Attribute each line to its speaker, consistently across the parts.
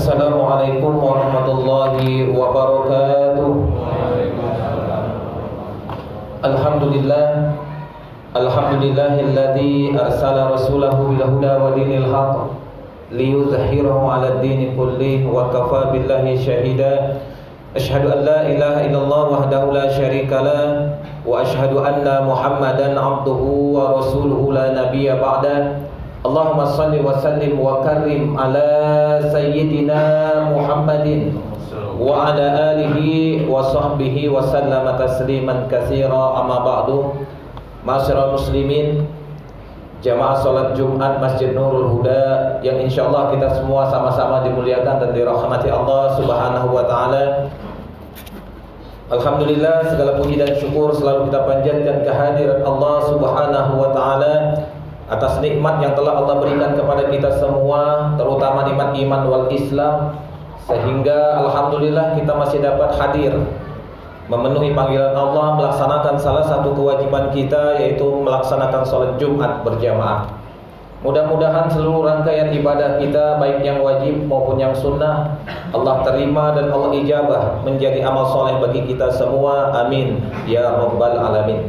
Speaker 1: Assalamualaikum warahmatullahi wabarakatuh. Alhamdulillah, alhamdulillahilladzi arsala rasulahu bil huda wa dinil haqq liyuzhhirahu 'alad dini kullih wa kafa billahi shahida. Asyhadu an la ilaha illallah wahdahu la syarikalah wa asyhadu anna Muhammadan 'abduhu wa rasuluhu la nabiyya ba'da. Allahumma salli wa sallim wa karrim ala sayyidina Muhammadin wa ala alihi wa sahbihi wa sallama tasliman katsira, amma ba'du. Ma'asyiral muslimin, jamaah salat Jumat Masjid Nurul Huda yang insyaallah kita semua sama-sama dimuliakan dan dirahmati Allah Subhanahu wa taala. Alhamdulillah, segala puji dan syukur selalu kita panjatkan kehadirat Allah Subhanahu wa taala atas nikmat yang telah Allah berikan kepada kita semua, terutama nikmat iman wal Islam, sehingga alhamdulillah kita masih dapat hadir memenuhi panggilan Allah, melaksanakan salah satu kewajiban kita, yaitu melaksanakan sholat Jumat berjamaah. Mudah-mudahan seluruh rangkaian ibadah kita, baik yang wajib maupun yang sunnah, Allah terima dan Allah ijabah menjadi amal soleh bagi kita semua. Amin ya rabbal alamin.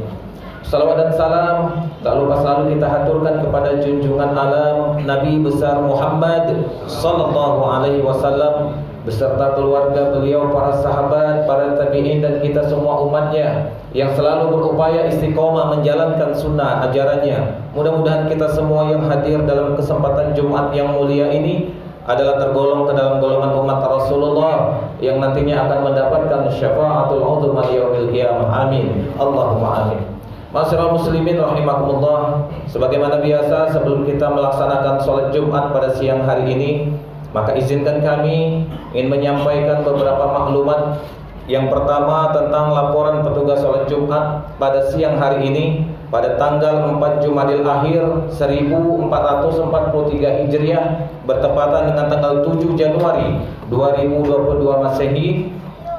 Speaker 1: Salawat dan salam tak lupa selalu kita haturkan kepada junjungan alam Nabi besar Muhammad sallallahu alaihi wasallam beserta keluarga beliau, para sahabat, para tabi'in dan kita semua umatnya yang selalu berupaya istiqomah menjalankan sunnah ajarannya. Mudah-mudahan kita semua yang hadir dalam kesempatan Jumat yang mulia ini adalah tergolong ke dalam golongan umat Rasulullah yang nantinya akan mendapatkan syafaatul uzma yaumil qiyamah. Amin. Allahumma amin. Ma'asyiral muslimin rahimakumullah, sebagaimana biasa sebelum kita melaksanakan sholat Jumat pada siang hari ini, maka izinkan kami ingin menyampaikan beberapa maklumat. Yang pertama tentang laporan petugas sholat Jumat pada siang hari ini pada tanggal 4 Jumadil Akhir 1443 Hijriah bertepatan dengan tanggal 7 Januari 2022 Masehi,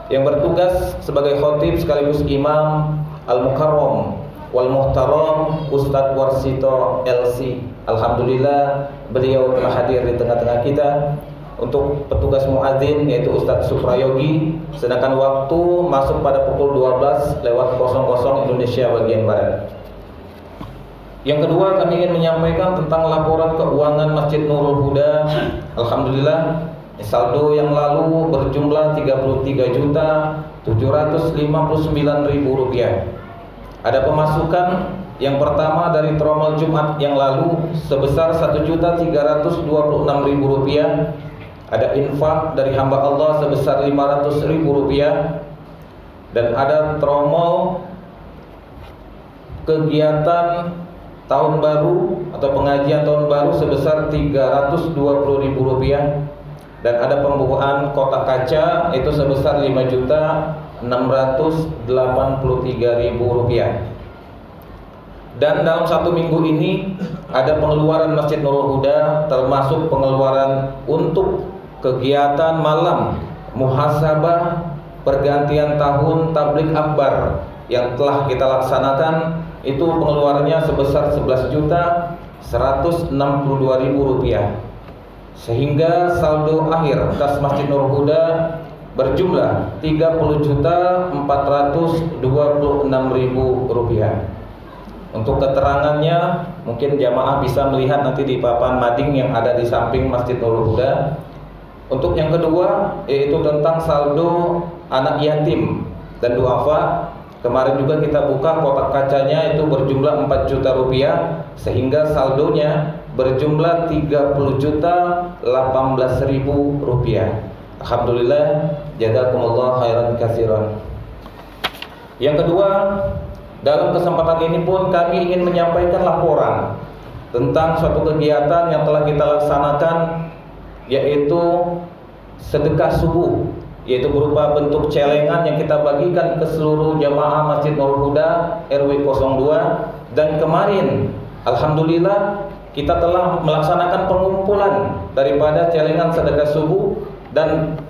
Speaker 1: yang bertugas sebagai khotib sekaligus imam Al-Mukarram wal Muhtaram Ustadz Warsito LC. Alhamdulillah beliau telah hadir di tengah-tengah kita. Untuk petugas muadzin yaitu Ustadz Suprayogi, sedangkan waktu masuk pada pukul 12:00 Indonesia bagian barat. Yang kedua, kami ingin menyampaikan tentang laporan keuangan Masjid Nurul Huda. Alhamdulillah, saldo yang lalu berjumlah Rp3.759.000. Ada pemasukan yang pertama dari tromel Jumat yang lalu sebesar Rp1.326.000. Ada infak dari hamba Allah sebesar Rp500.000. Dan ada tromel kegiatan tahun baru atau pengajian tahun baru sebesar Rp320.000. Dan ada pembukaan kotak kaca itu sebesar Rp5.683.000. Dan dalam satu minggu ini ada pengeluaran Masjid Nurul Huda, termasuk pengeluaran untuk kegiatan malam muhasabah pergantian tahun tablik akbar yang telah kita laksanakan. Itu pengeluarannya sebesar Rp11.162.000, sehingga saldo akhir kas Masjid Nurul Huda berjumlah Rp30.426.000. Untuk keterangannya mungkin jamaah bisa melihat nanti di papan mading yang ada di samping Masjid Nurul Huda. Untuk yang kedua yaitu tentang saldo anak yatim dan duafa. Kemarin juga kita buka kotak kacanya itu berjumlah Rp4 juta, sehingga saldonya berjumlah Rp30.018.000. Alhamdulillah, jazakumullah khairan katsiran. Yang kedua, dalam kesempatan ini pun kami ingin menyampaikan laporan tentang suatu kegiatan yang telah kita laksanakan, yaitu sedekah subuh, yaitu berupa bentuk celengan yang kita bagikan ke seluruh jamaah Masjid Nurul Huda RW 02. Dan kemarin alhamdulillah kita telah melaksanakan pengumpulan daripada celengan sedekah subuh dan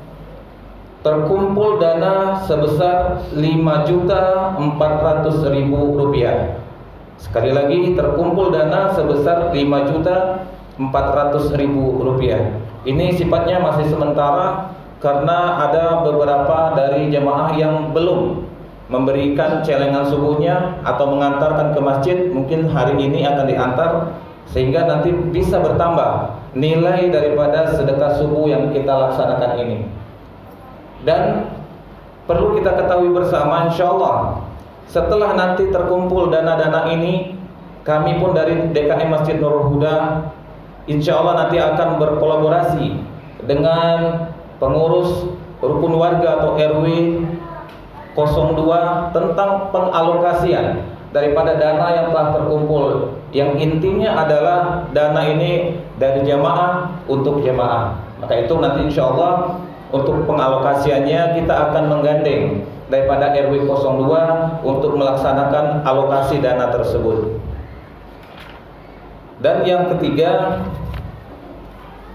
Speaker 1: terkumpul dana sebesar Rp5.400.000. Sekali lagi, terkumpul dana sebesar Rp5.400.000. Ini sifatnya masih sementara karena ada beberapa dari jemaah yang belum memberikan celengan subuhnya atau mengantarkan ke masjid. Mungkin hari ini akan diantar, sehingga nanti bisa bertambah nilai daripada sedekah subuh yang kita laksanakan ini. Dan perlu kita ketahui bersama, insya Allah setelah nanti terkumpul dana-dana ini, kami pun dari DKM Masjid Nurul Huda insya Allah nanti akan berkolaborasi dengan pengurus rukun warga atau RW 02 tentang pengalokasian daripada dana yang telah terkumpul, yang intinya adalah dana ini dari jamaah untuk jamaah. Maka itu nanti insya Allah untuk pengalokasiannya kita akan menggandeng daripada RW 02 untuk melaksanakan alokasi dana tersebut. Dan yang ketiga,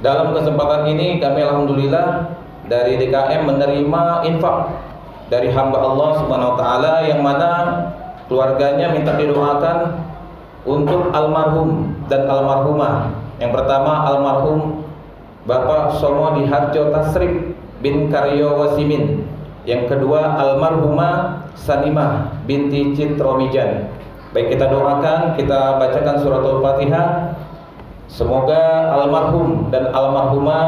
Speaker 1: dalam kesempatan ini kami alhamdulillah dari DKM menerima infak dari hamba Allah Subhanahu wa taala yang mana keluarganya minta didoakan untuk almarhum dan almarhumah. Yang pertama almarhum Bapak Somo Diharjo Tasrif bin Karyo Wasimin. Yang kedua almarhumah Sanimah binti Citromijan. Baik, kita doakan, kita bacakan suratul Fatihah. Semoga almarhum dan almarhumah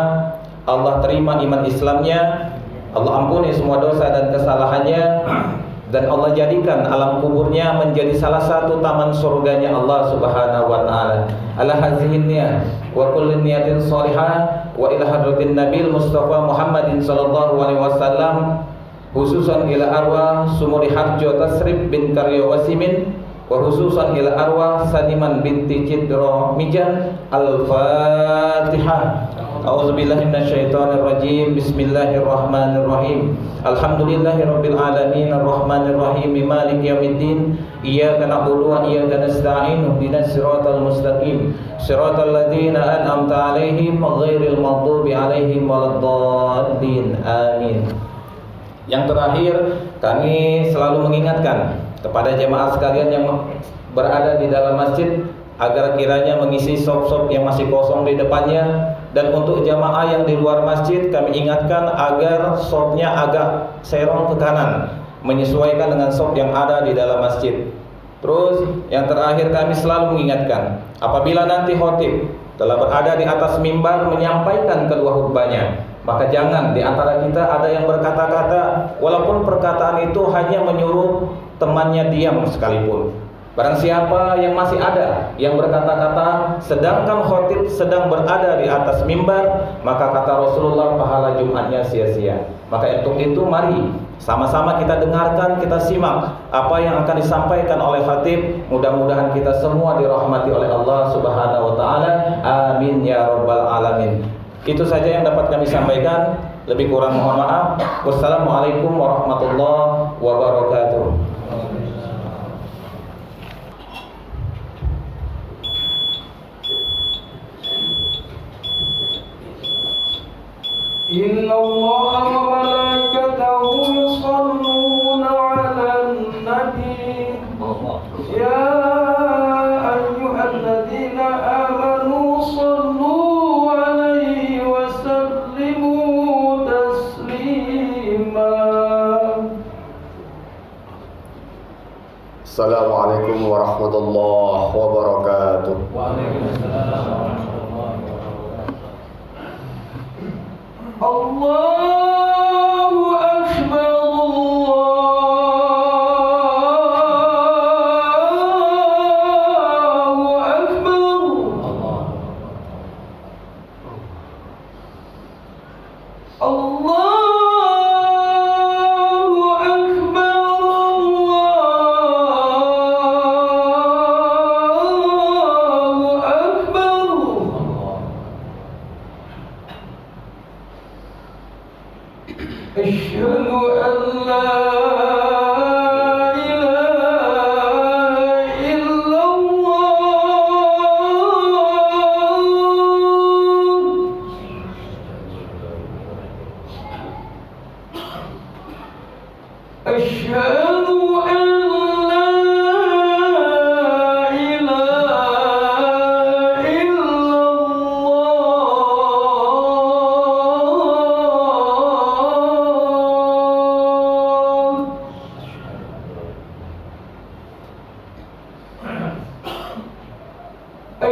Speaker 1: Allah terima iman Islamnya, Allah ampuni semua dosa dan kesalahannya, dan Allah jadikan alam kuburnya menjadi salah satu taman surganya Allah Subhanahu wa taala. Ala hazihinnya wa kulli niyatin shalihah wa ila hadratin Nabil Mustafa Muhammadin sallallahu alaihi wasallam, khususan ila arwah Sumuri Harjo Tasrif bin Karyo Wasimin, wa khususan ila arwah Saniman binti Cidro Mijan. Al-Fatihah. A'udzubillahi minasyaitonir rajim. Bismillahirrahmanirrahim. Alhamdulillahirabbil alamin arrahmanir rahim maliki yaumiddin. Iyyaka na'budu wa iyyaka nasta'in. Ihdinas siratal mustaqim. Siratal ladzina an'amta 'alaihim ghairil maghdubi 'alaihim waladdallin. Amin. Yang terakhir, kami selalu mengingatkan kepada jemaah sekalian yang berada di dalam masjid agar kiranya mengisi sop-sop yang masih kosong di depannya, dan untuk jemaah yang di luar masjid kami ingatkan agar sopnya agak serong ke kanan menyesuaikan dengan sop yang ada di dalam masjid. Terus yang terakhir kami selalu mengingatkan, apabila nanti khotib telah berada di atas mimbar menyampaikan kedua khutbahnya, maka jangan di antara kita ada yang berkata-kata walaupun perkataan itu hanya menyuruh temannya diam sekalipun. Barang siapa yang masih ada yang berkata-kata sedangkan khotib sedang berada di atas mimbar, maka kata Rasulullah pahala Jumatnya sia-sia. Maka untuk itu mari sama-sama kita dengarkan, kita simak apa yang akan disampaikan oleh khatib. Mudah-mudahan kita semua dirahmati oleh Allah Subhanahu wa taala. Amin ya rabbal alamin. Itu saja yang dapat kami sampaikan. Lebih kurang mohon maaf. Wassalamualaikum warahmatullahi wabarakatuh.
Speaker 2: Inna Allah wa malaikatahu yusalluna 'alan nabi. Ya ayyuhalladzina amanu sallu 'alaihi wa sallimu taslima.
Speaker 3: Assalamualaikum warahmatullahi wabarakatuh.
Speaker 2: Waalaikumsalam. Allahu Akbar, Allahu Akbar, Allahu Akbar, Allahu Akbar. أشهد أن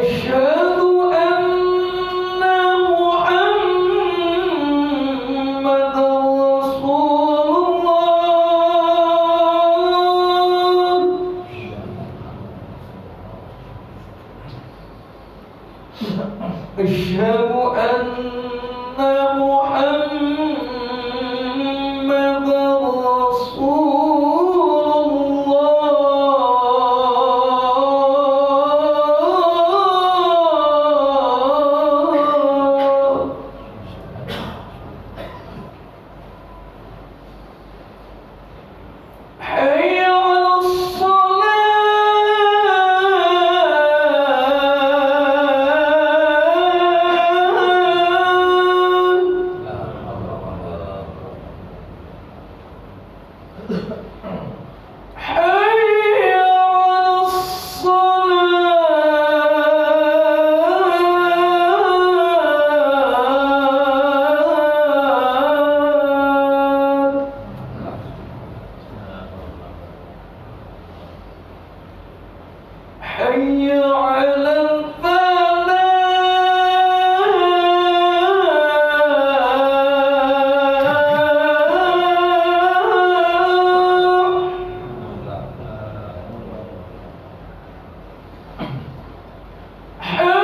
Speaker 2: أشهد أن محمد رسول الله. أشهد أن محمد رسول الله. حي على الصلاة. حي على الصلاة. حي على الفلاح. حي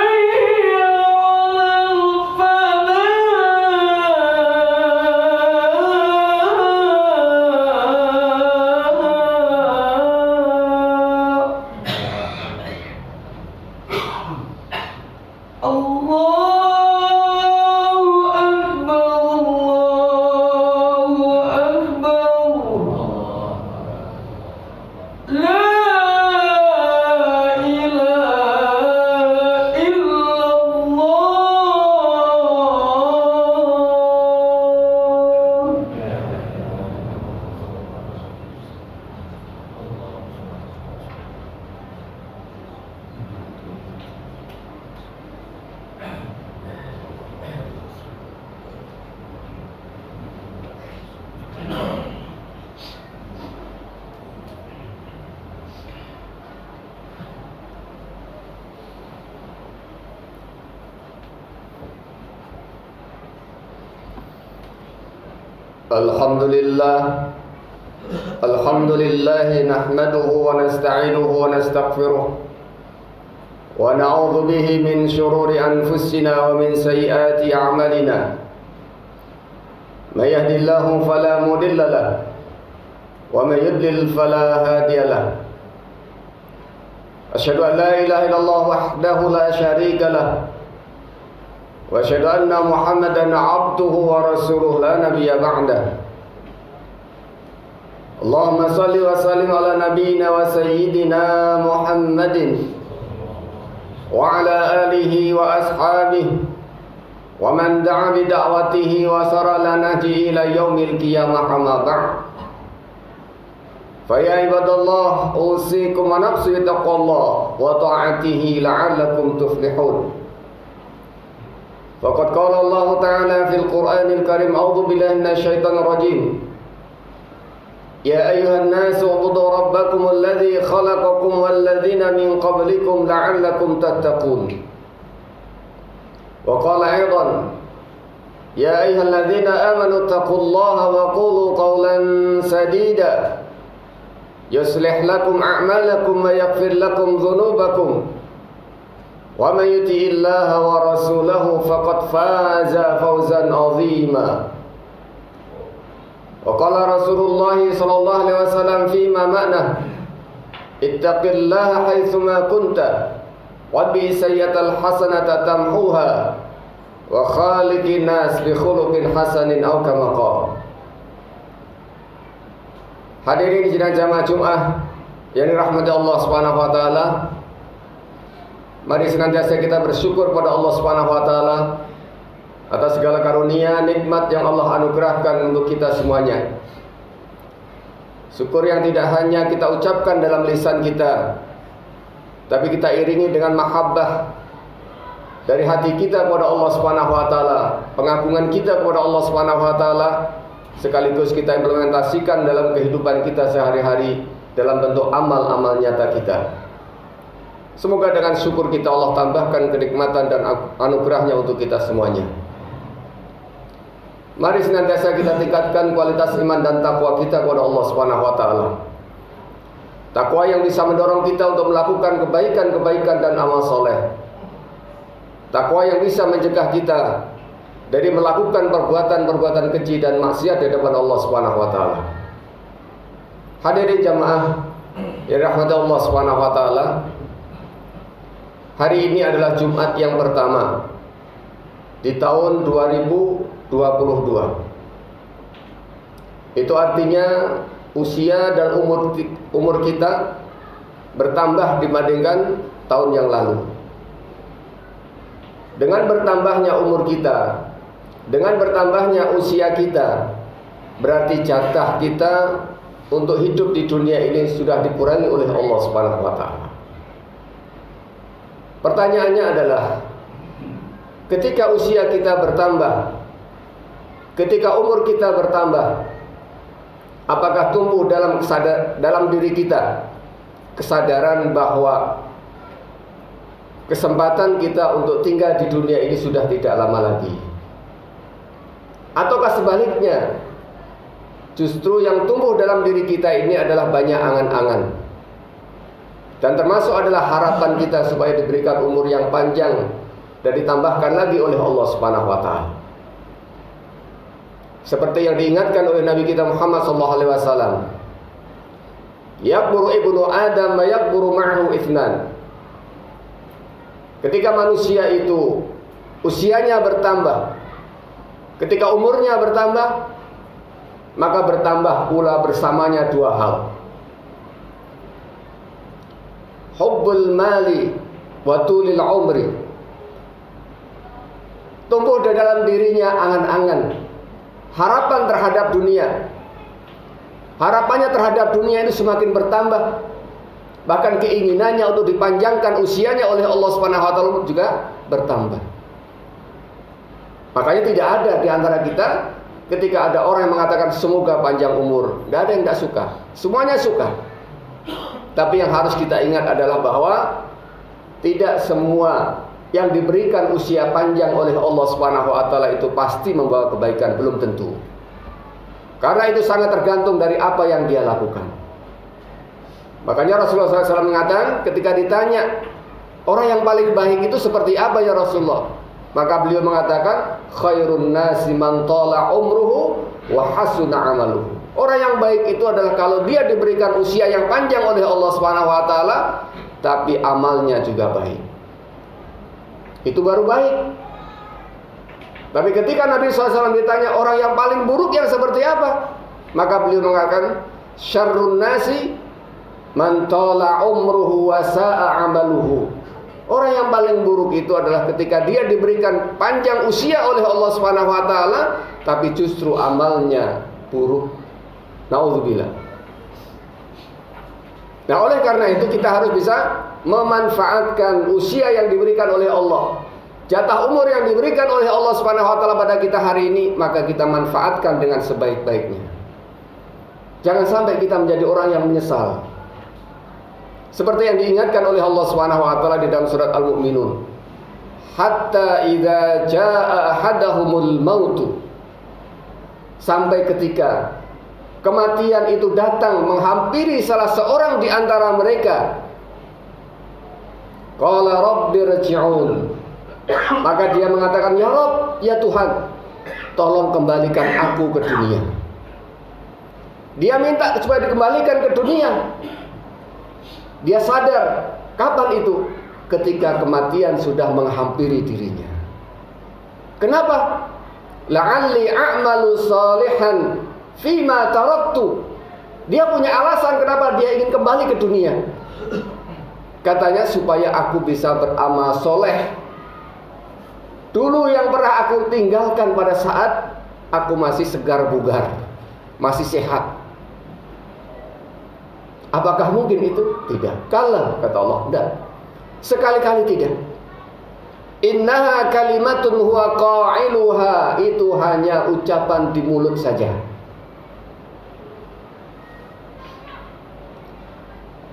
Speaker 2: على الفلاح. الله أكبر، الله أكبر. لا إله إلا الله.
Speaker 3: الحمد لله نحمده ونستعينه ونستغفره ونعوذ به من شرور أنفسنا ومن سيئات أعمالنا. من يهد الله فلا مضل له ومن يضلل فلا هادي له. أشهد أن لا إله إلا الله وحده لا شريك له وأشهد أن محمدا عبده ورسوله لا نبي بعده. اللهم صل وسلم على نبينا وسيدنا محمد وعلى آله وأصحابه ومن دعا بدعوته وسار على نهجه إلى يوم القيامة. أما بعد، فيا عباد الله، أوصيكم ونفسي بتقوى الله وطاعته لعلكم تفلحون. فقد قال الله تعالى في القرآن الكريم: أعوذ بالله من الشيطان الرجيم. يا أيها الناس اعبدوا ربكم الذي خلقكم والذين من قبلكم لعلكم تتقون. وقال أيضا: يا أيها الذين آمنوا اتقوا الله وقولوا قولا سديدا يصلح لكم أعمالكم ويغفر لكم ذنوبكم ومن يطع الله ورسوله فقد فاز فوزا عظيما. وقال رسول الله صلى الله عليه وسلم فيما معناه: اتق الله حيثما كنت واتبع السيئة الحسنة تمحوها وخالق الناس بخلق حسن أو كما قال. Hadirin sidang jamaah Jumat yang dirahmati Allah Subhanahu wa taala, mari senantiasa kita bersyukur pada Allah Subhanahu wa taala atas segala karunia nikmat yang Allah anugerahkan untuk kita semuanya. Syukur yang tidak hanya kita ucapkan dalam lisan kita, tapi kita iringi dengan mahabbah dari hati kita kepada Allah Subhanahu wa taala, pengagungan kita kepada Allah Subhanahu wa taala, sekaligus kita implementasikan dalam kehidupan kita sehari-hari dalam bentuk amal-amal nyata kita. Semoga dengan syukur kita Allah tambahkan kenikmatan dan anugerahnya untuk kita semuanya. Mari senantiasa kita tingkatkan kualitas iman dan takwa kita kepada Allah Subhanahu wa taala. Takwa yang bisa mendorong kita untuk melakukan kebaikan-kebaikan dan amal soleh. Takwa yang bisa mencegah kita dari melakukan perbuatan-perbuatan keji dan maksiat di depan Allah Subhanahu wa taala. Hadirin jamaah yang dirahmati Allah Subhanahu wa taala, hari ini adalah Jumat yang pertama di tahun 2022. Itu artinya usia dan umur kita bertambah dibandingkan tahun yang lalu. Dengan bertambahnya umur kita, dengan bertambahnya usia kita, berarti jatah kita untuk hidup di dunia ini sudah dikurangi oleh Allah Subhanahu wa taala. Pertanyaannya adalah, ketika usia kita bertambah, ketika umur kita bertambah, apakah tumbuh dalam diri kita kesadaran bahwa kesempatan kita untuk tinggal di dunia ini sudah tidak lama lagi? Ataukah sebaliknya, justru yang tumbuh dalam diri kita ini adalah banyak angan-angan, dan termasuk adalah harapan kita supaya diberikan umur yang panjang dan ditambahkan lagi oleh Allah Subhanahu wa taala. Seperti yang diingatkan oleh Nabi kita Muhammad sallallahu alaihi wasallam, yakburu ibnu Adam wa yakburu ma'ahu itsnan. Ketika manusia itu usianya bertambah, ketika umurnya bertambah, maka bertambah pula bersamanya dua hal: hubbul mali wa tulil umri. Tumbuh di dalam dirinya angan-angan, harapan terhadap dunia. Harapannya terhadap dunia itu semakin bertambah. Bahkan keinginannya untuk dipanjangkan usianya oleh Allah Subhanahu wa taala juga bertambah. Makanya tidak ada di antara kita ketika ada orang yang mengatakan semoga panjang umur. Tidak ada yang tidak suka. Semuanya suka. Tapi yang harus kita ingat adalah bahwa tidak semua yang diberikan usia panjang oleh Allah Subhanahu wa taala itu pasti membawa kebaikan, belum tentu. Karena itu sangat tergantung dari apa yang dia lakukan. Makanya Rasulullah SAW mengatakan, ketika ditanya orang yang paling baik itu seperti apa ya Rasulullah, maka beliau mengatakan, khairun nasi man tala umruhu wa hasuna amaluhu. Orang yang baik itu adalah kalau dia diberikan usia yang panjang oleh Allah Subhanahu wa taala, tapi amalnya juga baik. Itu baru baik. Tapi ketika Nabi SAW ditanya orang yang paling buruk yang seperti apa, maka beliau mengatakan, syarrun nasi man tala umruhu wa sa'a amaluhu. Orang yang paling buruk itu adalah ketika dia diberikan panjang usia oleh Allah Subhanahu wa taala, tapi justru amalnya buruk. Nauzubillah. Nah, oleh karena itu kita harus bisa memanfaatkan usia yang diberikan oleh Allah. Jatah umur yang diberikan oleh Allah Subhanahu wa taala pada kita hari ini, maka kita manfaatkan dengan sebaik-baiknya. Jangan sampai kita menjadi orang yang menyesal. Seperti yang diingatkan oleh Allah Subhanahu wa taala di dalam surat Al-Mu'minun. Hatta idza jaa ahadahumul mautu. Sampai ketika kematian itu datang menghampiri salah seorang di antara mereka. Qala rabbi rji'un. Maka dia mengatakan, ya Rabb, ya Tuhan, tolong kembalikan aku ke dunia. Dia minta supaya dikembalikan ke dunia. Dia sadar, kapan itu? Ketika kematian sudah menghampiri dirinya. Kenapa? La'alli a'malu salihan fima taraktu. Dia punya alasan kenapa dia ingin kembali ke dunia. Katanya supaya aku bisa beramal soleh. Dulu yang pernah aku tinggalkan pada saat aku masih segar bugar, masih sehat. Apakah mungkin itu? Tidak. Kala, kata Allah, tidak. Sekali-kali tidak. Innaha kalimatun huwa qailuha. Itu hanya ucapan di mulut saja.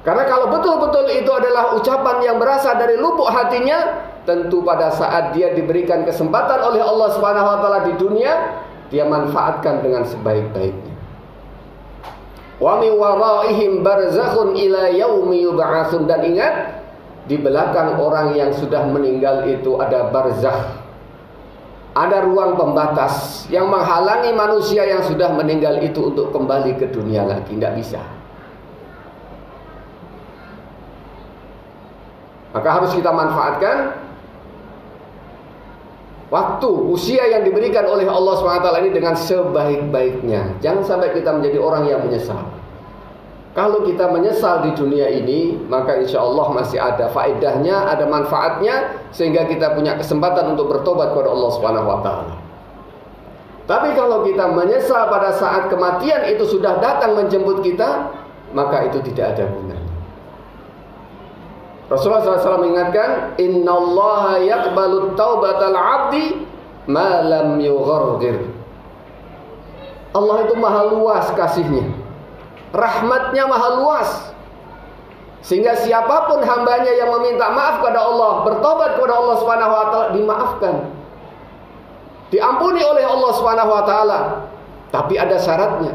Speaker 3: Karena kalau betul-betul itu adalah ucapan yang berasal dari lubuk hatinya, tentu pada saat dia diberikan kesempatan oleh Allah Subhanahu wa taala di dunia, dia manfaatkan dengan sebaik-baiknya. Wa min waraihim barzakhun ila yaumi yub'atsun. Dan ingat, di belakang orang yang sudah meninggal itu ada barzakh. Ada ruang pembatas yang menghalangi manusia yang sudah meninggal itu untuk kembali ke dunia lagi. Tidak bisa. Maka harus kita manfaatkan waktu, usia yang diberikan oleh Allah SWT ini dengan sebaik-baiknya. Jangan sampai kita menjadi orang yang menyesal. Kalau kita menyesal di dunia ini, maka insya Allah masih ada faedahnya, ada manfaatnya, sehingga kita punya kesempatan untuk bertobat kepada Allah SWT. Tapi kalau kita menyesal pada saat kematian itu sudah datang menjemput kita, maka itu tidak ada gunanya. Rasulullah SAW mengingatkan, innallaha yaqbalu taubatal abdi ma lam yughargir. Allah itu maha luas kasihnya, rahmatnya maha luas, sehingga siapapun hambanya yang meminta maaf kepada Allah, bertobat kepada Allah Subhanahu wa taala, dimaafkan, diampuni oleh Allah Subhanahu wa taala. Tapi ada syaratnya,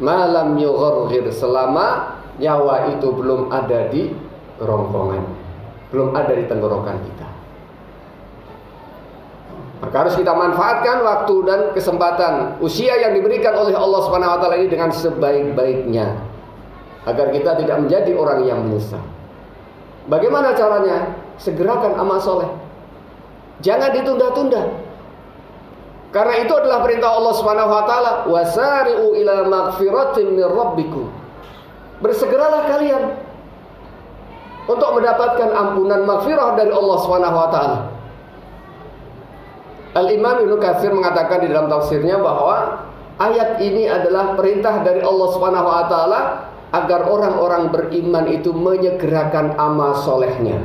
Speaker 3: ma lam yughargir, selama nyawa itu belum ada di kerongkongan, belum ada di tenggorokan kita. Maka harus kita manfaatkan waktu dan kesempatan usia yang diberikan oleh Allah Subhanahu wa taala ini dengan sebaik-baiknya, agar kita tidak menjadi orang yang menyesal. Bagaimana caranya? Segerakan amal soleh, jangan ditunda-tunda. Karena itu adalah perintah Allah Subhanahu wa taala, wasari'u ila maghfiratin min rabbikum. Bersegeralah kalian untuk mendapatkan ampunan maghfirah dari Allah Subhanahu wa taala. Al-Imam Ibnu Katsir mengatakan di dalam tafsirnya bahwa ayat ini adalah perintah dari Allah Subhanahu wa taala agar orang-orang beriman itu menyegerakan amal solehnya,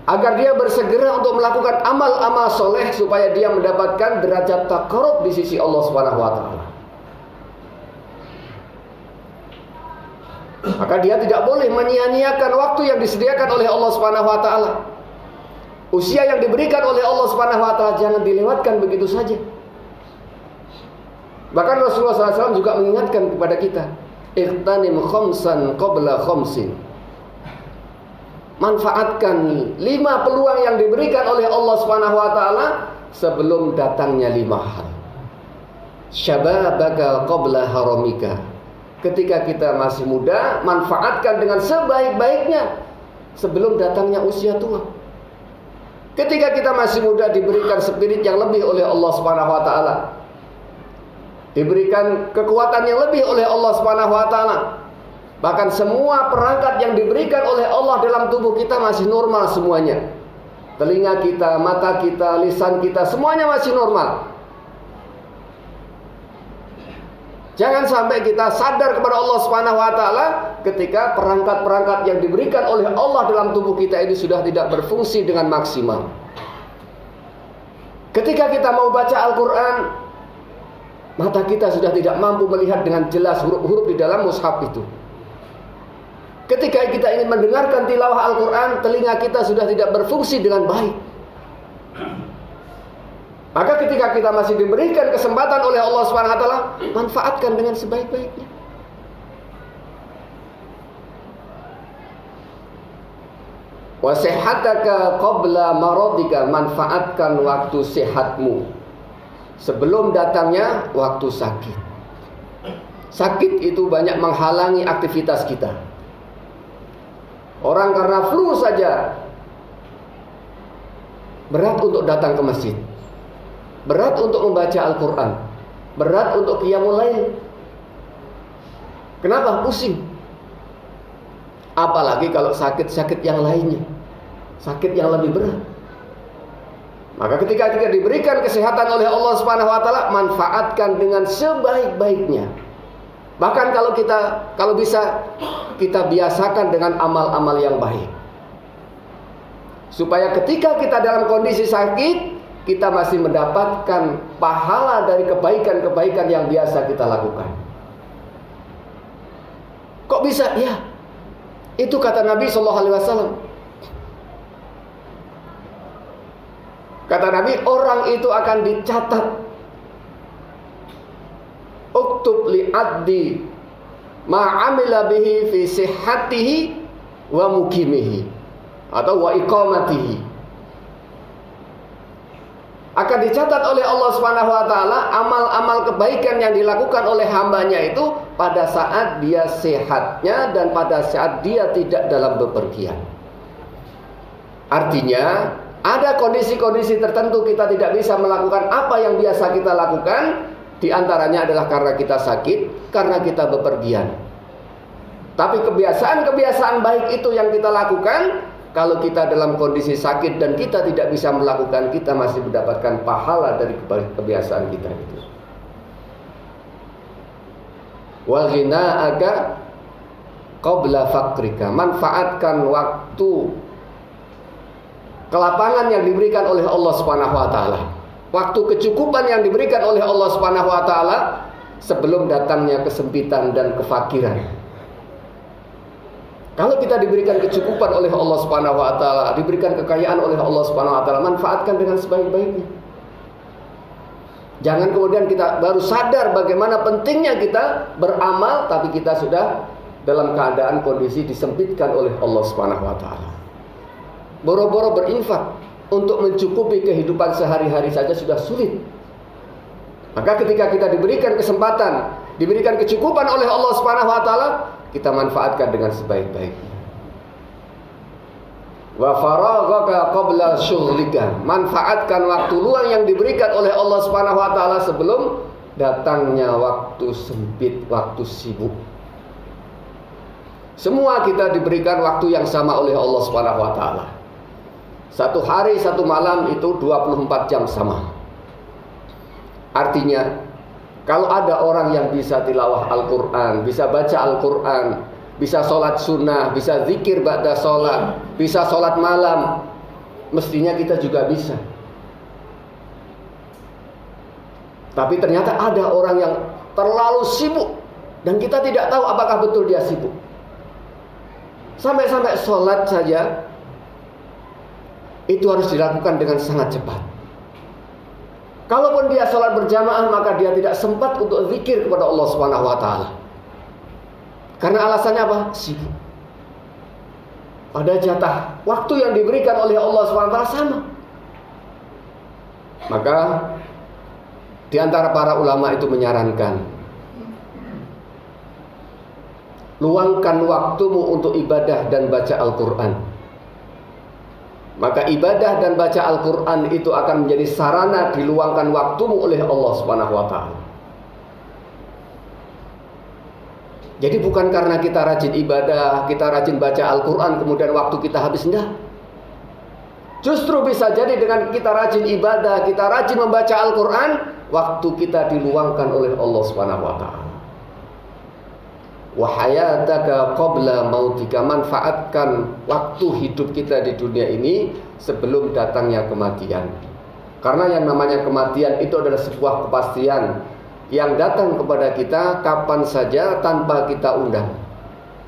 Speaker 3: agar dia bersegera untuk melakukan amal-amal soleh supaya dia mendapatkan derajat taqarrub di sisi Allah Subhanahu wa taala. Maka dia tidak boleh menyia-nyiakan waktu yang disediakan oleh Allah Subhanahu wa taala. Usia yang diberikan oleh Allah Subhanahu wa taala jangan dilewatkan begitu saja. Bahkan Rasulullah SAW juga mengingatkan kepada kita, ightanim khamsan qabla khamsin. Manfaatkan 5 peluang yang diberikan oleh Allah Subhanahu wa taala sebelum datangnya 5 hal. Syababaka qabla haramika. Ketika kita masih muda, manfaatkan dengan sebaik-baiknya sebelum datangnya usia tua. Ketika kita masih muda, diberikan spirit yang lebih oleh Allah Subhanahu wa taala, diberikan kekuatan yang lebih oleh Allah Subhanahu wa taala. Bahkan semua perangkat yang diberikan oleh Allah dalam tubuh kita masih normal semuanya. Telinga kita, mata kita, lisan kita, semuanya masih normal. Jangan sampai kita sadar kepada Allah Subhanahu wa taala ketika perangkat-perangkat yang diberikan oleh Allah dalam tubuh kita ini sudah tidak berfungsi dengan maksimal. Ketika kita mau baca Al-Qur'an, mata kita sudah tidak mampu melihat dengan jelas huruf-huruf di dalam mushaf itu. Ketika kita ingin mendengarkan tilawah Al-Qur'an, telinga kita sudah tidak berfungsi dengan baik. Maka ketika kita masih diberikan kesempatan oleh Allah Subhanahu wa taala, manfaatkan dengan sebaik-baiknya. Wa sihhataka qabla maradika, manfaatkan waktu sehatmu sebelum datangnya waktu sakit. Sakit itu banyak menghalangi aktivitas kita. Orang karena flu saja berat untuk datang ke masjid, berat untuk membaca Al-Quran, berat untuk qiyamul lail. Kenapa? Pusing. Apalagi kalau sakit-sakit yang lainnya, sakit yang lebih berat. Maka ketika kita diberikan kesehatan oleh Allah Subhanahu wa taala, manfaatkan dengan sebaik-baiknya. Bahkan kalau bisa kita biasakan dengan amal-amal yang baik. Supaya ketika kita dalam kondisi sakit, kita masih mendapatkan pahala dari kebaikan-kebaikan yang biasa kita lakukan. Kok bisa? Ya, Itu kata Nabi sallallahu alaihi wasallam. Kata Nabi, orang itu akan dicatat. Uktub li'addi ma'amila bihi fi sihhatihi wa mukimihi atau wa iqamatihi. Akan dicatat oleh Allah Subhanahu wa taala amal-amal kebaikan yang dilakukan oleh hambanya itu pada saat dia sehatnya dan pada saat dia tidak dalam bepergian. Artinya, ada kondisi-kondisi tertentu kita tidak bisa melakukan apa yang biasa kita lakukan. Di antaranya adalah karena kita sakit, karena kita bepergian. Tapi kebiasaan-kebiasaan baik itu yang kita lakukan, kalau kita dalam kondisi sakit dan kita tidak bisa melakukan, kita masih mendapatkan pahala dari kebiasaan kita itu. Wa ghina'aka qabla faqrika. Manfaatkan waktu kelapangan yang diberikan oleh Allah Subhanahu wa taala. Waktu kecukupan yang diberikan oleh Allah Subhanahu wa taala sebelum datangnya kesempitan dan kefakiran. Kalau kita diberikan kecukupan oleh Allah Subhanahu wa taala, diberikan kekayaan oleh Allah Subhanahu wa taala, manfaatkan dengan sebaik-baiknya. Jangan kemudian kita baru sadar bagaimana pentingnya kita beramal, tapi kita sudah dalam keadaan kondisi disempitkan oleh Allah Subhanahu wa taala. Boro-boro berinfak untuk mencukupi kehidupan sehari-hari saja sudah sulit. Maka ketika kita diberikan kesempatan, diberikan kecukupan oleh Allah Subhanahu wa taala, kita manfaatkan dengan sebaik-baiknya. Wa faraghaka qabla syughlika. Manfaatkan waktu luang yang diberikan oleh Allah Subhanahu wa taala sebelum datangnya waktu sempit, waktu sibuk. Semua kita diberikan waktu yang sama oleh Allah Subhanahu wa taala. Satu hari, satu malam itu 24 jam sama. Artinya, kalau ada orang yang bisa tilawah Al-Quran, bisa baca Al-Quran, bisa sholat sunnah, bisa zikir ba'da sholat, bisa sholat malam, mestinya kita juga bisa. Tapi ternyata ada orang yang terlalu sibuk dan kita tidak tahu apakah betul dia sibuk. Sampai-sampai sholat saja itu harus dilakukan dengan sangat cepat. Kalaupun dia sholat berjamaah, maka dia tidak sempat untuk zikir kepada Allah Subhanahu wa taala. Karena alasannya apa? Sibuk. Pada jatah waktu yang diberikan oleh Allah Subhanahu wa taala sama. Maka di antara para ulama itu menyarankan, luangkan waktumu untuk ibadah dan baca Al-Quran. Maka ibadah dan baca Al-Quran itu akan menjadi sarana diluangkan waktumu oleh Allah Subhanahu wa taala. Jadi bukan karena kita rajin ibadah, kita rajin baca Al-Quran, kemudian waktu kita habis, enggak. Justru bisa jadi dengan kita rajin ibadah, kita rajin membaca Al-Quran, waktu kita diluangkan oleh Allah Subhanahu wa taala. Wa hayataka qabla mautika. Manfaatkan waktu hidup kita di dunia ini sebelum datangnya kematian. Karena yang namanya kematian itu adalah sebuah kepastian yang datang kepada kita kapan saja tanpa kita undang.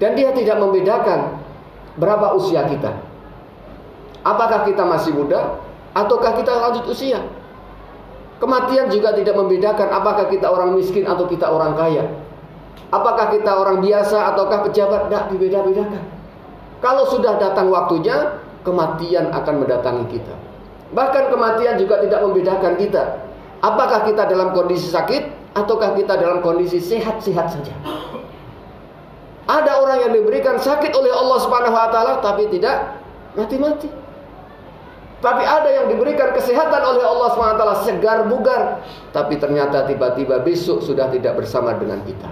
Speaker 3: Dan dia tidak membedakan berapa usia kita. Apakah kita masih muda ataukah kita lanjut usia. Kematian juga tidak membedakan apakah kita orang miskin atau kita orang kaya. Apakah kita orang biasa ataukah pejabat, tidak dibeda-bedakan. Kalau sudah datang waktunya, kematian akan mendatangi kita. Bahkan kematian juga tidak membedakan kita. Apakah kita dalam kondisi sakit ataukah kita dalam kondisi sehat-sehat saja. Ada orang yang diberikan sakit oleh Allah Subhanahu wa taala tapi tidak mati-mati. Tapi ada yang diberikan kesehatan oleh Allah Subhanahu wa taala segar bugar, tapi ternyata tiba-tiba besok sudah tidak bersama dengan kita.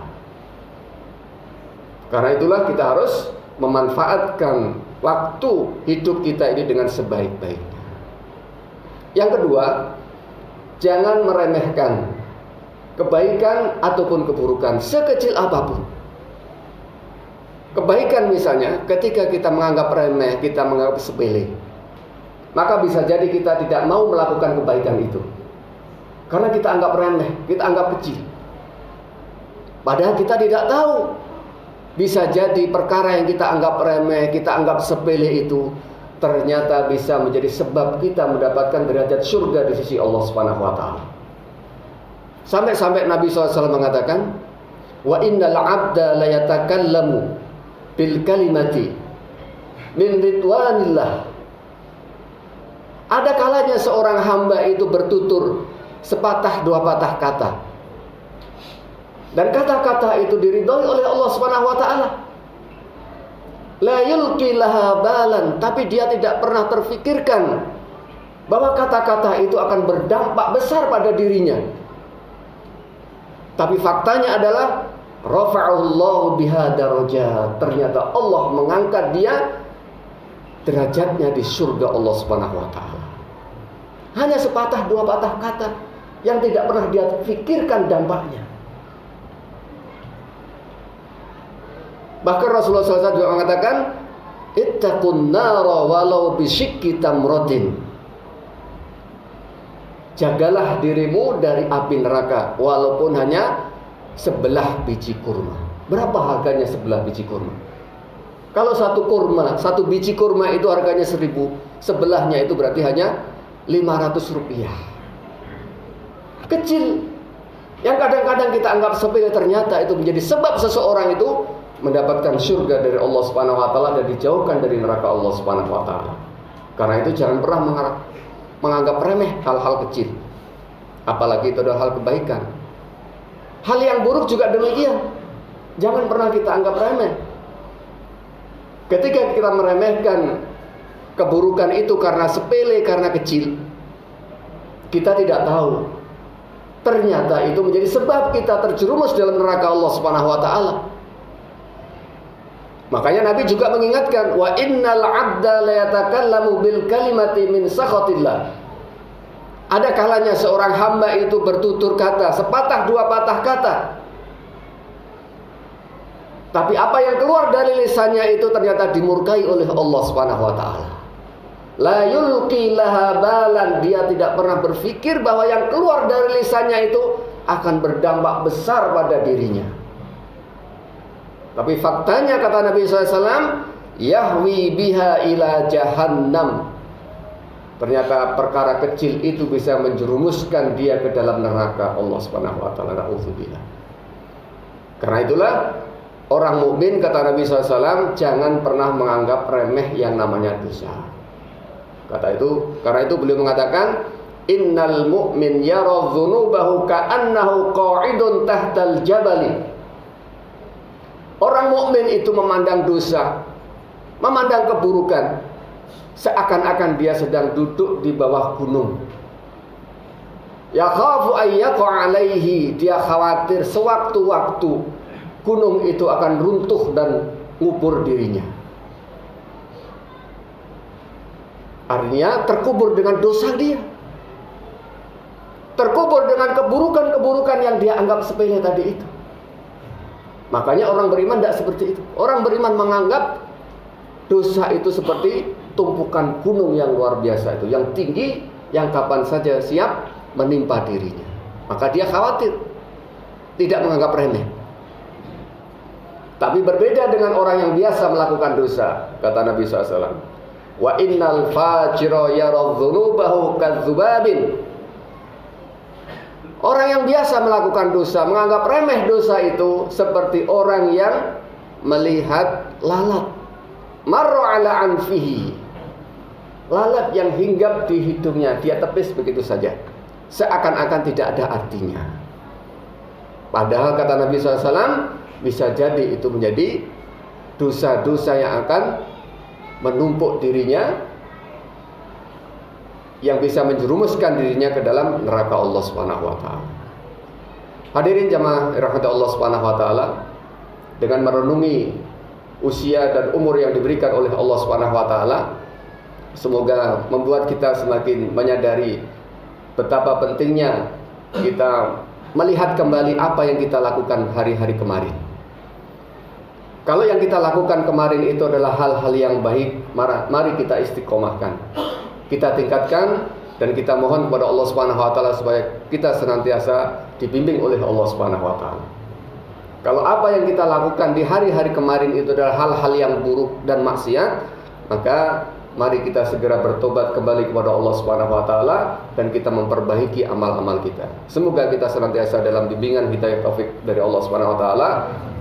Speaker 3: Karena itulah kita harus memanfaatkan waktu hidup kita ini dengan sebaik-baiknya. Yang kedua, jangan meremehkan kebaikan ataupun keburukan sekecil apapun. Kebaikan misalnya ketika kita menganggap remeh, kita menganggap sepele, maka bisa jadi kita tidak mau melakukan kebaikan itu karena kita anggap remeh, kita anggap kecil. Padahal kita tidak tahu Bisa jadi perkara yang kita anggap remeh, kita anggap sepele itu ternyata bisa menjadi sebab kita mendapatkan derajat surga di sisi Allah Subhanahu wa taala. Sampai-sampai Nabi SAW mengatakan, "Wa innal 'abda la yatakallamu bil kalimati min ridwanillah." Ada kalanya seorang hamba itu bertutur sepatah dua patah kata. Dan kata-kata itu diridhoi oleh Allah Subhanahu wa taala. La yulqi laha balan, tapi dia tidak pernah terfikirkan bahwa kata-kata itu akan berdampak besar pada dirinya. Tapi faktanya adalah rafa'allahu biha darajat. Ternyata Allah mengangkat dia derajatnya di surga Allah Subhanahu wa taala. Hanya sepatah dua patah kata yang tidak pernah dia pikirkan dampaknya. Bahkan Rasulullah SAW juga mengatakan, ittaqun nara walau bisyikki tamratin. Jagalah dirimu dari api neraka walaupun hanya sebelah biji kurma. Berapa harganya sebelah biji kurma? Kalau satu biji kurma itu harganya 1.000, sebelahnya itu berarti hanya 500 rupiah. Kecil. Yang kadang-kadang kita anggap sepele ternyata itu menjadi sebab seseorang itu mendapatkan surga dari Allah Subhanahu wa taala dan dijauhkan dari neraka Allah Subhanahu wa taala. Karena itu jangan pernah menganggap remeh hal-hal kecil. Apalagi itu adalah hal kebaikan. Hal yang buruk juga demikian. Jangan pernah kita anggap remeh. Ketika kita meremehkan keburukan itu karena sepele, karena kecil, kita tidak tahu ternyata itu menjadi sebab kita terjerumus dalam neraka Allah Subhanahu wa taala. Makanya Nabi juga mengingatkan, wa innal 'abda la yatakallamu bil kalimati min sakhatillah. Ada kalanya seorang hamba itu bertutur kata, sepatah dua patah kata. Tapi apa yang keluar dari lisannya itu ternyata dimurkai oleh Allah Subhanahu wa taala. La yulqi laha balan, dia tidak pernah berpikir bahwa yang keluar dari lisannya itu akan berdampak besar pada dirinya. Tapi faktanya kata Nabi SAW, yahwi biha ila jahannam. Ternyata perkara kecil itu bisa menjerumuskan dia ke dalam neraka Allah Subhanahu wa taala. Na'udzubillah. Karena itulah orang mukmin kata Nabi SAW jangan pernah menganggap remeh yang namanya dosa. Karena itu beliau mengatakan, innal mu'min yara dzunubahu ka'annahu qa'idun tahtal jabali. Orang mukmin itu memandang dosa, memandang keburukan, seakan-akan dia sedang duduk di bawah gunung. Yakhafu ayyaqa alaihi, dia khawatir sewaktu-waktu gunung itu akan runtuh dan ngubur dirinya. Artinya terkubur dengan dosa dia, terkubur dengan keburukan-keburukan yang dia anggap sepele tadi itu. Makanya orang beriman tidak seperti itu. Orang beriman menganggap dosa itu seperti tumpukan gunung yang luar biasa itu, yang tinggi, yang kapan saja siap menimpa dirinya. Maka dia khawatir, tidak menganggap remeh. Tapi berbeda dengan orang yang biasa melakukan dosa. Kata Nabi SAW, wa innal fajira yara dzunubahu kadzubabin. Orang yang biasa melakukan dosa, menganggap remeh dosa itu seperti orang yang melihat lalat. Marra ala anfihi. Lalat yang hinggap di hidungnya, dia tepis begitu saja, seakan-akan tidak ada artinya. Padahal kata Nabi SAW, bisa jadi itu menjadi dosa-dosa yang akan menumpuk dirinya, yang bisa menjerumuskan dirinya ke dalam neraka Allah Subhanahu wa taala. Hadirin jamaah rahmat Allah Subhanahu wa taala, dengan merenungi usia dan umur yang diberikan oleh Allah Subhanahu wa taala, semoga membuat kita semakin menyadari betapa pentingnya kita melihat kembali apa yang kita lakukan hari-hari kemarin. Kalau yang kita lakukan kemarin itu adalah hal-hal yang baik, mari kita istiqomahkan, kita tingkatkan, dan kita mohon kepada Allah Subhanahu wa taala supaya kita senantiasa dibimbing oleh Allah Subhanahu wa taala. Kalau apa yang kita lakukan di hari-hari kemarin itu adalah hal-hal yang buruk dan maksiat, maka mari kita segera bertobat kembali kepada Allah Subhanahu wa taala dan kita memperbaiki amal-amal kita. Semoga kita senantiasa dalam bimbingan hidayah taufik dari Allah Subhanahu wa taala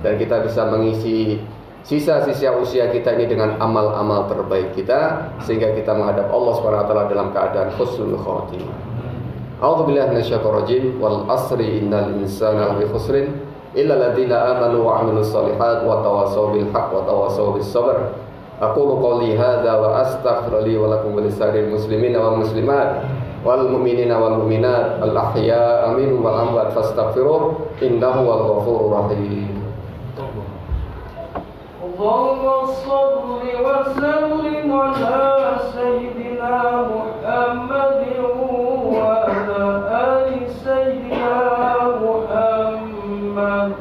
Speaker 3: dan kita bisa mengisi sisa-sisa usia kita ini dengan amal-amal terbaik kita sehingga kita menghadap Allah Subhanahu wa taala dalam keadaan husnul khatimah. A'udzubillahi minasyaitonir rajim. Wal asri innal insana lafi khusrin illa alladziina aamanu wa 'amilus shalihaati wa tawassaw bil haqqi wa tawassaw bis sabr. Aqulu qawli hadza wa astaghfiru li wa lakum wa lisa'iril muslimina wal muslimat wal mu'minina wal mu'minat al ahya'i minhum wal amwat fastaghfiruh innahu wal ghafurur rahim.
Speaker 2: Allahumma shalli wa sallim ala sayyidina Muhammadin wa ala ali sayyidina Muhammad.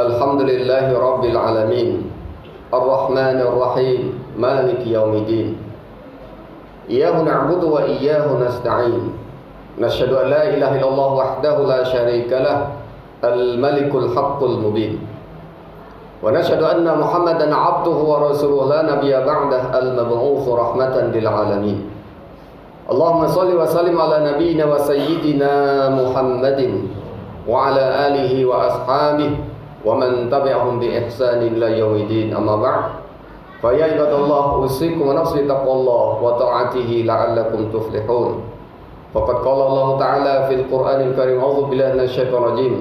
Speaker 3: Alhamdulillahi rabbil alamin arrahmanir rahim maliki yaumiddin iyyahu na'budu wa iyyahu nasta'in nashhadu an la ilaha illallah wahdahu la syarika lah al-malikul haqqul mubin wa nashhadu anna muhammadan 'abduhu wa rasuluhu la nabiyya ba'dah al-mab'uts rahmatan lil alamin. Allahumma shalli wa sallim ala nabiyyina wa sayyidina Muhammadin wa ala alihi wa ashabihi wa man tabi'ahum bi ihsanin ila yaumiddin. Amma ba'd. Fa ya ibadallah usikum wa nafsi taqwallah wa ta'atihi la'allakum tuflihun. Faqad qala Allah ta'ala fil Qur'anil Karim, a'udzu billahi minasyaitonir rajim.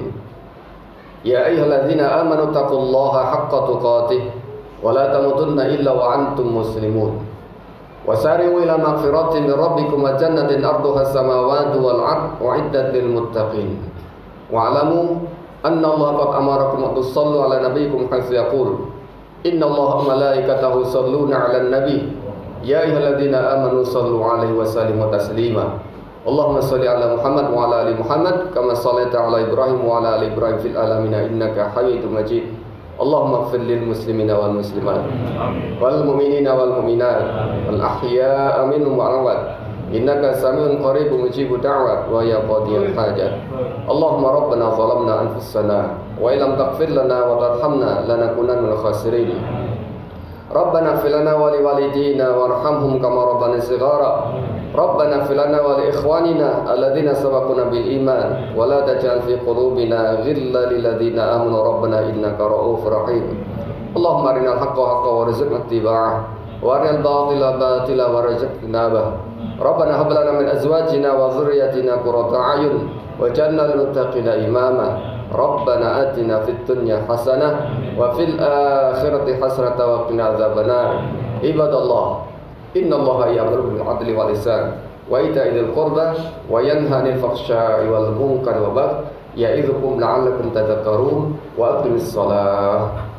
Speaker 3: Ya ayyuhalladzina amanu taqullaha haqqa tuqatih wa la tamutunna illa wa antum muslimun. Wasari'u ila maghfiratin min rabbikum wa jannatin arduha as-samawati wal 'ardh u'iddat lil muttaqin. Wa'lamu anna Allah qad amarakum an tusallu ala nabiyyikum haitsu yaqul inna Allaha wa malaikatahu yusalluna 'alan nabi ya ayyuhalladzina amanu sallu 'alaihi wa sallimu taslima. Allahumma shalli ala Muhammad wa ala ali Muhammad kama shallaita ala Ibrahim wa ala ali Ibrahim fil alamin innaka Hamidum Majid. Allahumma ighfir lil muslimina wal muslimat wal mu'minina wal mu'minat wal ahya'a minhum wal amwat innaka samiun qaribun mujibud da'wat wa ya qadiyal hajat. Allahumma rabbana zalamna anfusana wa illam taghfir lana wa tarhamna lanakunanna minal khasirin. Rabbana ighfir lana wa liwalidina warhamhum kama rabbana shighara. Rabbana ighfir lana wa li ikhwanina alladzina sabaquna bil iman wa la taj'al fi qulubina ghillan lil ladzina amanu rabbana innaka ra'ufur rahim. Allahumma arinal haqqa haqqan warzuqna ittiba'ah wa arinal batila batila warzuqna ijtinabah. Rabbana hab lana min azwajina wa dhurriyyatina qurrata a'yun waj'alna lil muttaqina imama. Rabbana atina fid dunya hasanah wa fil akhirati hasanah wa qina adzabannar. Ibadallah, innallaha ya'muru bil 'adli wal ihsan wa ita'i dzil qurba wa yanha 'anil fahsya'i wal munkari wal baghi ya'idzukum la'allakum tadhakkarun wa aqimis shalah.